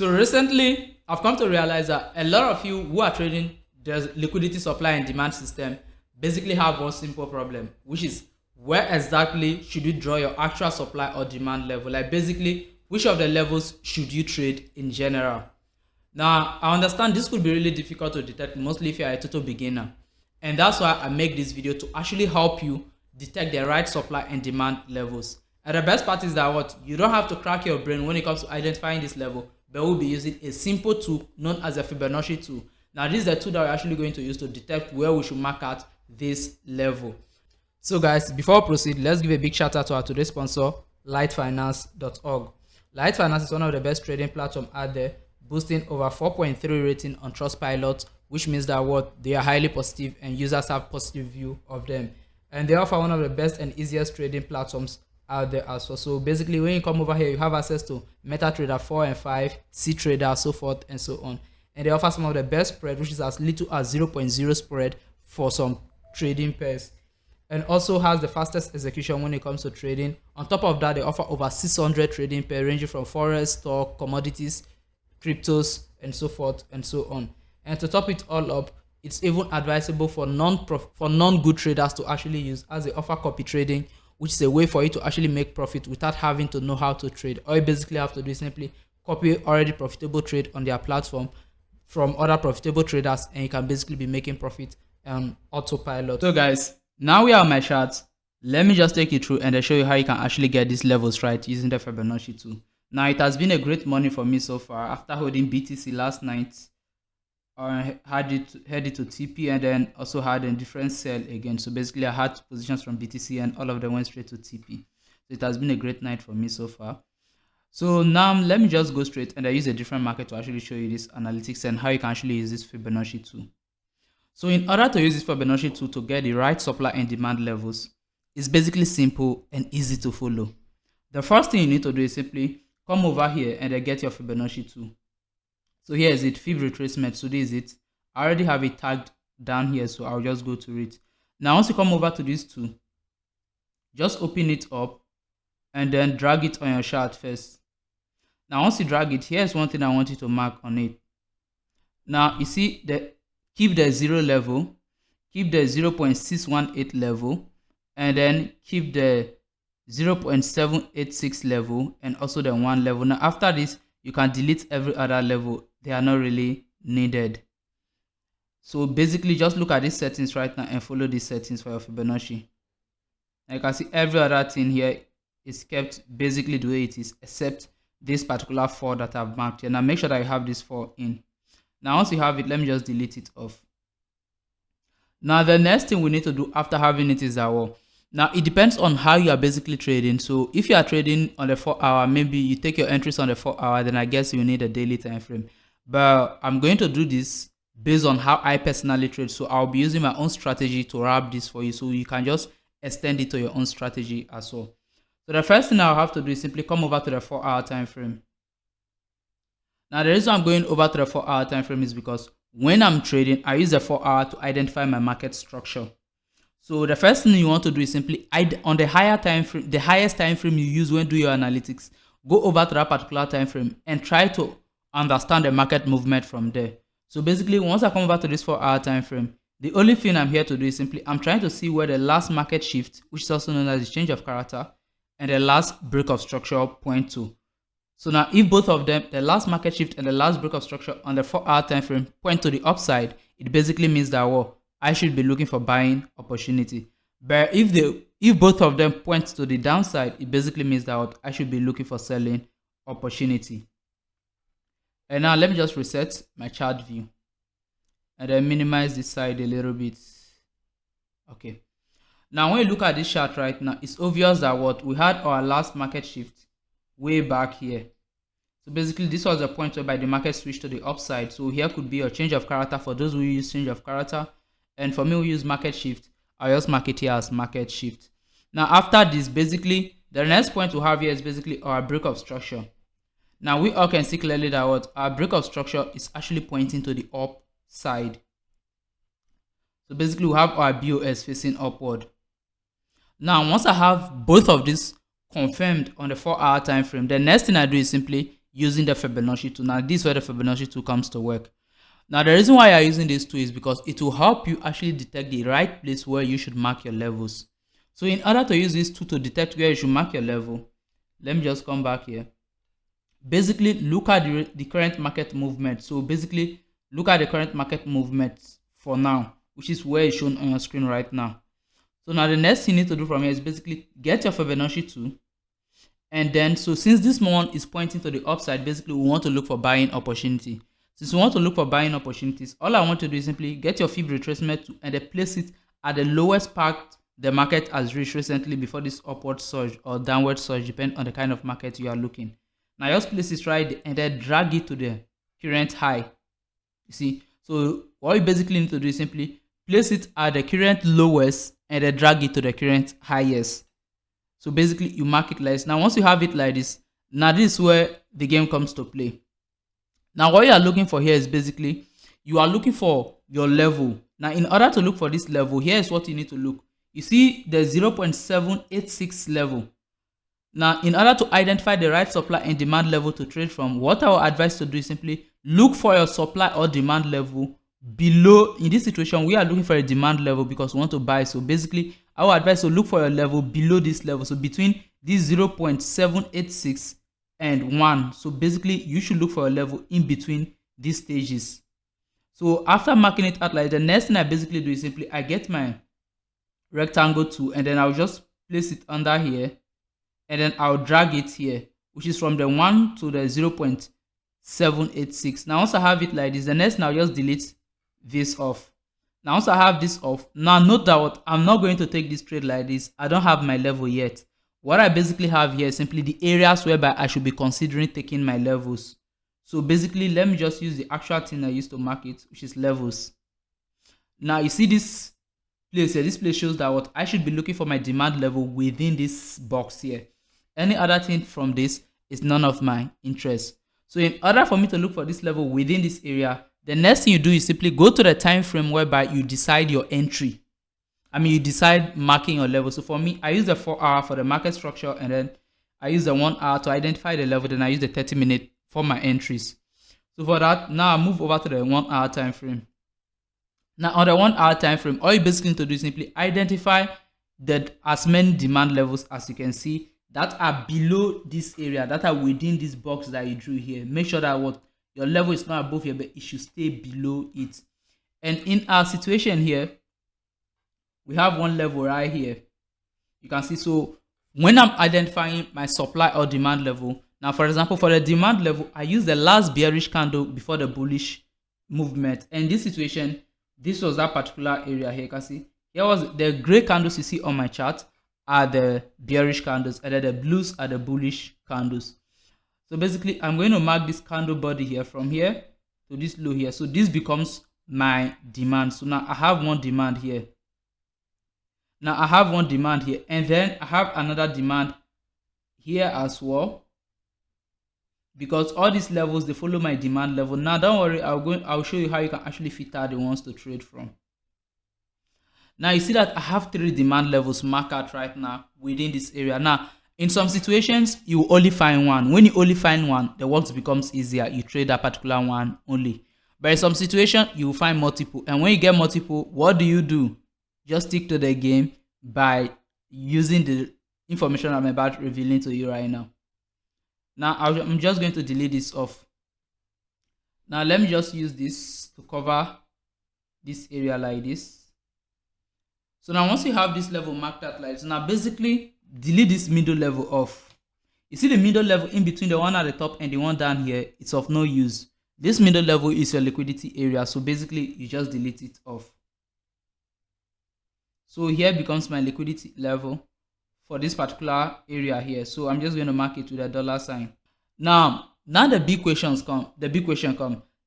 So recently, I've come to realize that a lot of you who are trading the liquidity supply and demand system basically have one simple problem, which is where exactly should you draw your actual supply or demand level? Like basically, which of the levels should you trade in general? Now, I understand this could be really difficult to detect, mostly if you're a total beginner. And that's why I make this video to actually help you detect the right supply and demand levels. And the best part is that what you don't have to crack your brain when it comes to identifying this level, but we'll be using a simple tool known as a Fibonacci tool. Now, this is the tool that we're actually going to use to detect where we should mark out this level. So guys, before we proceed, let's give a big shout out to our today's sponsor, lightfinance.org. Light Finance is one of the best trading platforms out there, boasting over 4.3 rating on Trustpilot, which means that what they are highly positive and users have positive view of them. And they offer one of the best and easiest trading platforms out there as well. So basically, when you come over here, you have access to MetaTrader 4 and 5, CTrader, so forth and so on. And they offer some of the best spread, which is as little as 0.0 spread for some trading pairs, and also has the fastest execution when it comes to trading. On top of that, they offer over 600 trading pairs ranging from forex, stock, commodities, cryptos, and so forth and so on. And to top it all up, it's even advisable for non-good traders to actually use, as they offer copy trading, which is a way for you to actually make profit without having to know how to trade. All you basically have to do is simply copy already profitable trade on their platform from other profitable traders, and you can basically be making profit on autopilot. So guys, now we are on my charts. Let me just take you through and show you how you can actually get these levels right using the Fibonacci tool. Now, it has been a great morning for me so far. After holding BTC last night, I headed to TP and then also had a different sell again. So basically, I had positions from BTC and all of them went straight to TP. So it has been a great night for me so far. So now let me just go straight and I use a different market to actually show you this analytics and how you can actually use this Fibonacci tool. So in order to use this Fibonacci tool to get the right supply and demand levels, it's basically simple and easy to follow. The first thing you need to do is simply come over here and then get your Fibonacci tool. So here is it, Fib Retracement. So this is it. I already have it tagged down here, so I'll just go to it. Now once you come over to this tool, just open it up and then drag it on your chart first. Now once you drag it, here's one thing I want you to mark on it. Now you see that keep the 0 level, keep the 0.618 level, and then keep the 0.786 level and also the 1 level. Now after this, you can delete every other level. They are not really needed. So basically just look at these settings right now and follow these settings for your Fibonacci. Now you can see every other thing here is kept basically the way it is, except this particular 4 that I've marked here. Now make sure that you have this 4 in. Now once you have it, let me just delete it off. Now the next thing we need to do after having it is our, now it depends on how you are basically trading. So if you are trading on the 4 hour, maybe you take your entries on the 4 hour, then I guess you need a daily time frame. But I'm going to do this based on how I personally trade. So I'll be using my own strategy to wrap this for you, so you can just extend it to your own strategy as well. So the first thing I'll have to do is simply come over to the 4 hour time frame. Now the reason I'm going over to the 4 hour time frame is because when I'm trading, I use the 4 hour to identify my market structure. So the first thing you want to do is simply on the higher time frame, the highest time frame you use when doing your analytics, go over to that particular time frame and try to understand the market movement from there. So basically, once I come over to this 4 hour time frame, the only thing I'm here to do is simply I'm trying to see where the last market shift, which is also known as the change of character, and the last break of structure point to. So now if both of them, the last market shift and the last break of structure on the 4 hour time frame, point to the upside, it basically means that I should be looking for buying opportunity. But if both of them point to the downside, it basically means that I should be looking for selling opportunity. And now let me just reset my chart view and then minimize this side a little bit. Okay. Now when you look at this chart right now, it's obvious that we had our last market shift way back here. So basically this was a point whereby the market switched to the upside. So here could be a change of character for those who use change of character, and for me who use market shift, I just mark it here as market shift. Now after this, basically the next point we have here is basically our break of structure. Now we all can see clearly that our break of structure is actually pointing to the upside. So basically we have our BOS facing upward. Now once I have both of these confirmed on the 4 hour time frame, the next thing I do is simply using the Fibonacci tool. Now this is where the Fibonacci tool comes to work. Now the reason why you're using this tool is because it will help you actually detect the right place where you should mark your levels. So in order to use this tool to detect where you should mark your level, let me just come back here. Basically, look at the current market movement. So basically, look at the current market movement for now, which is where it's shown on your screen right now. So now the next thing you need to do from here is basically get your Fibonacci tool. And then, so since this one is pointing to the upside, basically we want to look for buying opportunity. Since we want to look for buying opportunities, all I want to do is simply get your Fib retracement tool and then place it at the lowest part the market has reached recently before this upward surge or downward surge, depending on the kind of market you are looking. Now just place it right there and then drag it to the current high. You see, so what you basically need to do is simply place it at the current lowest and then drag it to the current highest. So basically you mark it like this. Now once you have it like this, now this is where the game comes to play. Now what you are looking for here is basically you are looking for your level. Now in order to look for this level, here is what you need to look. You see the 0.786 level. Now in order to identify the right supply and demand level to trade from, what I will advise to do is simply look for your supply or demand level below. In this situation we are looking for a demand level because we want to buy. So basically I will advise to look for your level below this level. So between this 0.786 and 1. So basically you should look for a level in between these stages. So after marking it out like the next thing I basically do is simply I get my rectangle tool and then I'll just place it under here and then I'll drag it here, which is from the 1 to the 0.786. Now once I have it like this, the next thing I'll just delete this off. Now once I have this off, now note that I'm not going to take this trade like this. I don't have my level yet. What I basically have here is simply the areas whereby I should be considering taking my levels. So basically let me just use the actual thing I used to mark it, which is levels. Now you see this place here, this place shows that what I should be looking for my demand level within this box here. Any other thing from this is none of my interest. So in order for me to look for this level within this area, the next thing you do is simply go to the time frame whereby you decide your entry. You decide marking your level. So for me, I use the 4 hour for the market structure, and then I use the 1 hour to identify the level, then I use the 30-minute for my entries. So for that, now I move over to the 1 hour time frame. Now on the 1 hour time frame, all you basically need to do is simply identify that as many demand levels as you can see that are below this area, that are within this box that you drew here. Make sure that what your level is not above here, but it should stay below it. And in our situation here, we have one level right here. You can see, so when I'm identifying my supply or demand level, now for example, for the demand level, I use the last bearish candle before the bullish movement. And in this situation, this was that particular area here. You can see here was the gray candles you see on my chart are the bearish candles, and then the blues are the bullish candles. So basically I'm going to mark this candle body here from here to this low here. So this becomes my demand. So now I have one demand here. Now I have one demand here, and then I have another demand here as well, because all these levels, they follow my demand level. Now don't worry, I'll show you how you can actually filter the ones to trade from. Now you see that I have 3 demand levels marked out right now within this area. Now in some situations you will only find one. When you only find one, the work becomes easier. You trade that particular one only. But in some situation you will find multiple, and when you get multiple, what do? Just stick to the game by using the information I'm about revealing to you right now. Now I'm just going to delete this off. Now let me just use this to cover this area like this. So now once you have this level marked out like this, now basically delete this middle level off. You see the middle level in between the one at the top and the one down here, it's of no use. This middle level is your liquidity area, so basically you just delete it off. So here becomes my liquidity level for this particular area here. So I'm just going to mark it with a $sign. Now the big questions come.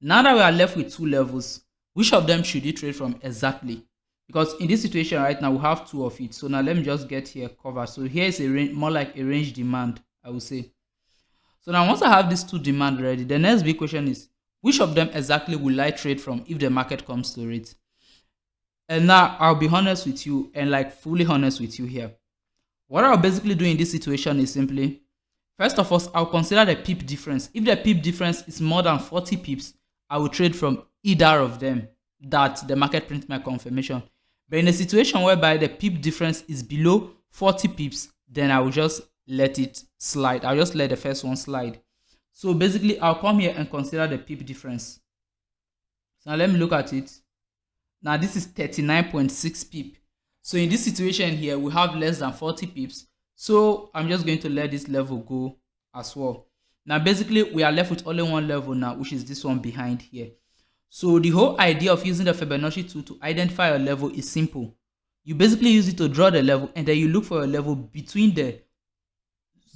Now that we are left with 2 levels, which of them should you trade from exactly? Because in this situation right now we have 2 of it. So now let me just get here covered. So here is a range, more like a range demand, I would say. So now once I have these 2 demand ready, the next big question is, which of them exactly will I trade from if the market comes to it? And now I'll be honest with you, and like fully honest with you here. What I'll basically do in this situation is simply, First of all, I'll consider the pip difference. If the pip difference is more than 40 pips, I will trade from either of them that the market print my confirmation. But in a situation whereby the pip difference is below 40 pips, then I will just let it slide. I'll just let the first one slide. So basically, I'll come here and consider the pip difference. So now let me look at it. Now this is 39.6 pip. So in this situation here, we have less than 40 pips. So I'm just going to let this level go as well. Now basically, we are left with only one level now, which is this one behind here. So the whole idea of using the Fibonacci tool to identify your level is simple. You basically use it to draw the level, and then you look for a level between the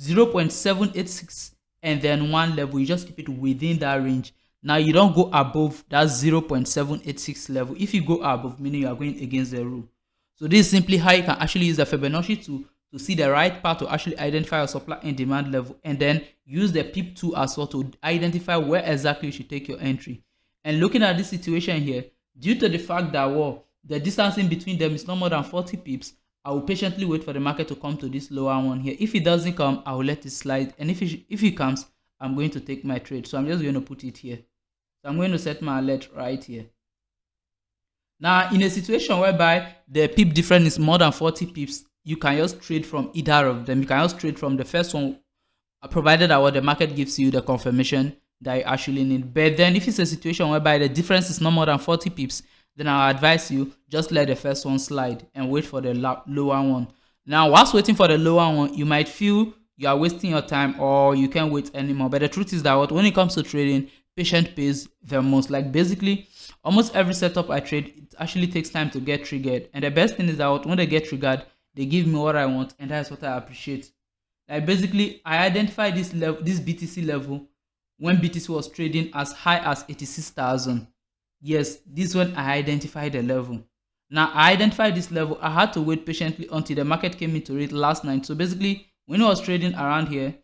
0.786 and then one level. You just keep it within that range. Now you don't go above that 0.786 level. If you go above, meaning you are going against the rule. So this is simply how you can actually use the Fibonacci tool to see the right path to actually identify your supply and demand level, and then use the pip tool as well to identify where exactly you should take your entry. And looking at this situation here, due to the fact that the distance in between them is no more than 40 pips, I will patiently wait for the market to come to this lower one here. If it doesn't come, I will let it slide, and if it comes, I'm going to take my trade. So I'm just going to put it here. So I'm going to set my alert right here. Now, in a situation whereby the pip difference is more than 40 pips, you can just trade from either of them. You can just trade from the first one, provided that the market gives you the confirmation that you actually need. But then if it's a situation whereby the difference is no more than 40 pips, then I'll advise you just let the first one slide and wait for the lower one. Now, whilst waiting for the lower one, you might feel you are wasting your time or you can't wait anymore. But the truth is that when it comes to trading, patience pays the most. Like basically, almost every setup I trade, it actually takes time to get triggered. And the best thing is that when they get triggered, they give me what I want, and that's what I appreciate. Like basically, I identified this level, this BTC level, when BTC was trading as high as 86,000. Yes, this one I identified the level. Now I identified this level. I had to wait patiently until the market came into it last night. So basically, when it was trading around here,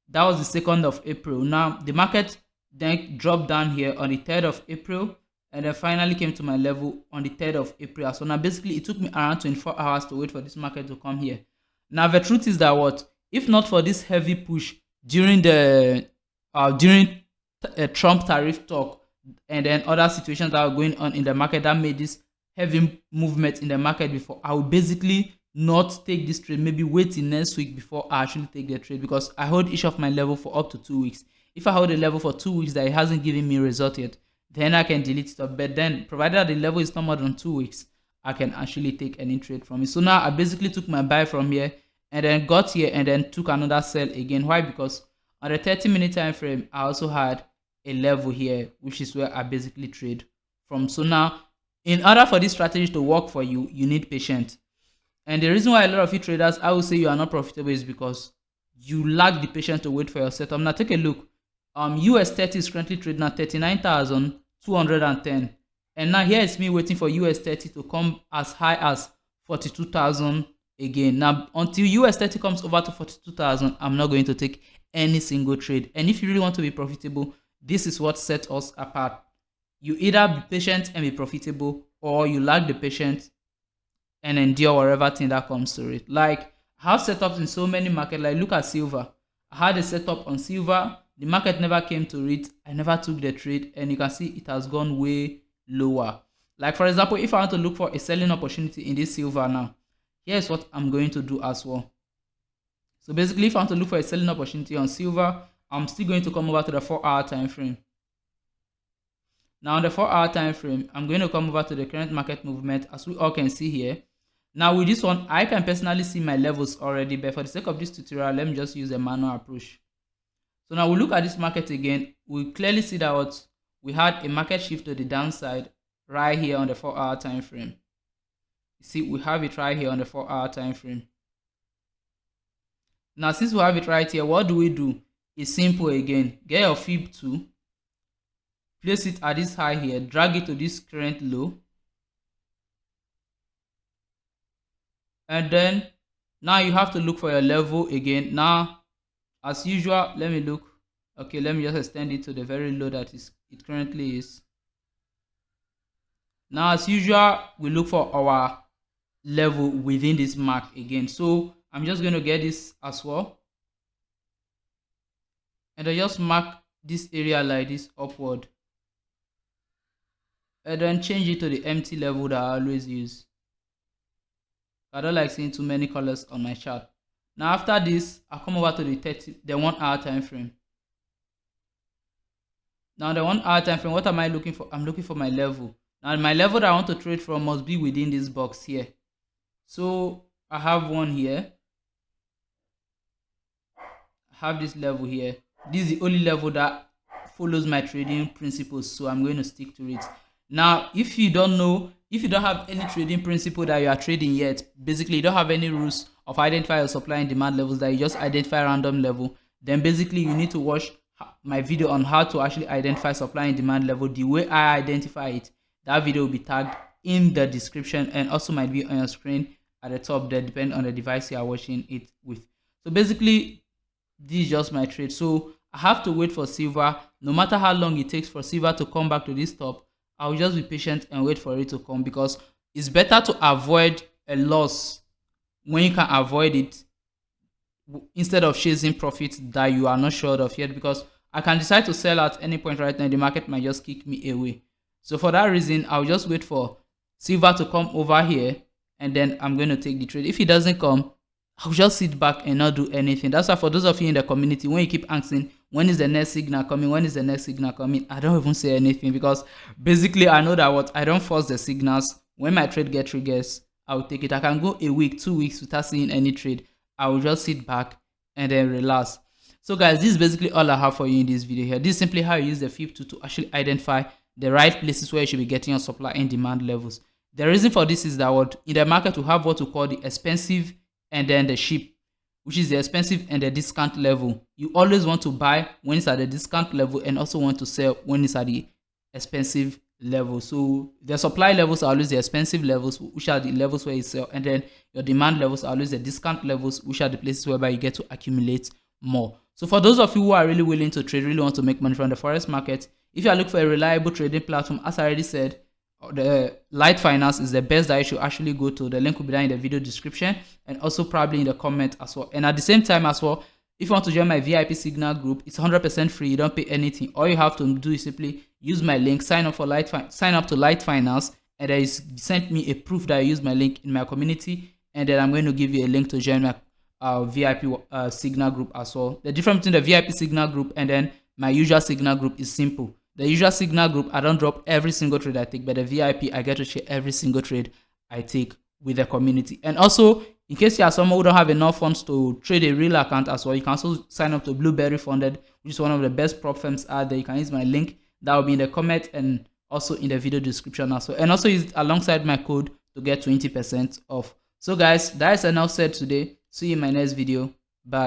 that was the 2nd of April. Now the market then dropped down here on the 3rd of April, and then finally came to my level on the 3rd of April. So now basically, it took me around 24 hours to wait for this market to come here. Now the truth is that if not for this heavy push during the Trump tariff talk, and then other situations that are going on in the market that made this heavy movement in the market before, I will basically not take this trade. Maybe wait till next week before I actually take the trade, because I hold each of my level for up to 2 weeks. If I hold a level for 2 weeks that it hasn't given me a result yet, then I can delete it up. But then, provided that the level is not more than 2 weeks, I can actually take any trade from it. So now I basically took my buy from here, and then got here, and then took another sell again. Why? Because on the 30-minute time frame, I also had a level here, which is where I basically trade from. So now, in order for this strategy to work for you, you need patience. And the reason why a lot of you traders, I will say you are not profitable, is because you lack the patience to wait for your setup. Now take a look. US30 is currently trading at 39,210, and now here is me waiting for US30 to come as high as 42,000 again. Now until US30 comes over to 42,000, I'm not going to take any single trade. And if you really want to be profitable, this is what sets us apart. You either be patient and be profitable, or you lack the patience and endure whatever thing that comes to it. Like, I have setups in so many markets. Like, look at silver. I had a setup on silver. The market never came to it. I never took the trade, and you can see it has gone way lower. Like, for example, if I want to look for a selling opportunity in this silver now, here's what I'm going to do as well. So basically, if I want to look for a selling opportunity on silver, I'm still going to come over to the 4-hour time frame. Now on the 4-hour time frame, I'm going to come over to the current market movement, as we all can see here. Now with this one, I can personally see my levels already, but for the sake of this tutorial, let me just use a manual approach. So now we look at this market again. We clearly see that we had a market shift to the downside right here on the 4-hour time frame. You see, we have it right here on the 4-hour time frame. Now since we have it right here, what do? It's simple again. Get your fib 2, place it at this high here, drag it to this current low, and then now you have to look for your level again. Now as usual, let me look. Okay, let me just extend it to the very low that it currently is. Now as usual, we look for our level within this mark again. So I'm just going to get this as well. and I just mark this area like this upward, and then change it to the empty level that I always use. I don't like seeing too many colors on my chart. Now after this, I'll come over to the 1 hour time frame. Now the 1 hour time frame, what am I looking for? I'm looking for my level. Now my level that I want to trade from must be within this box here. So I have one here. I have this level here. This is the only level that follows my trading principles, so I'm going to stick to it. Now if you don't know, if you don't have any trading principle that you are trading yet, basically you don't have any rules of identify your supply and demand levels, that you just identify a random level, then basically you need to watch my video on how to actually identify supply and demand level the way I identify it. That video will be tagged in the description and also might be on your screen at the top there, depending on the device you are watching it with. So basically this is just my trade. So I have to wait for silver. No matter how long it takes for silver to come back to this top, I'll just be patient and wait for it to come, because it's better to avoid a loss when you can avoid it, instead of chasing profits that you are not sure of yet, because I can decide to sell at any point right now and the market might just kick me away. So for that reason, I'll just wait for silver to come over here and then I'm going to take the trade. If it doesn't come, I'll just sit back and not do anything. That's why for those of you in the community, when you keep asking when is the next signal coming, when is the next signal coming, I don't even say anything, because basically I know that I don't force the signals. When my trade get triggers, I'll take it. I can go a week, 2 weeks without seeing any trade. I will just sit back and then relax. So guys, this is basically all I have for you in this video here. This is simply how you use the Fib tool to actually identify the right places where you should be getting your supply and demand levels. The reason for this is that in the market we have what we call the expensive and then the cheap, which is the expensive and the discount level. You always want to buy when it's at the discount level and also want to sell when it's at the expensive level. So the supply levels are always the expensive levels, which are the levels where you sell, and then your demand levels are always the discount levels, which are the places whereby you get to accumulate more. So for those of you who are really willing to trade, really want to make money from the forex market, if you are looking for a reliable trading platform, as I already said, the Light Finance is the best that you should actually go to. The link will be down in the video description and also probably in the comment as well. And at the same time as well, if you want to join my VIP Signal group, it's 100% free. You don't pay anything. All you have to do is simply use my link, sign up to Light Finance, and then send me a proof that you use my link in my community, and then I'm going to give you a link to join my VIP Signal group as well. The difference between the VIP Signal group and then my usual Signal group is simple. The usual Signal group, I don't drop every single trade I take, but the VIP, I get to share every single trade I take with the community. And also, in case you are someone who don't have enough funds to trade a real account as well, you can also sign up to Blueberry Funded, which is one of the best prop firms out there. You can use my link that will be in the comment and also in the video description as well. And also use it alongside my code to get 20% off. So guys, that is enough said today. See you in my next video.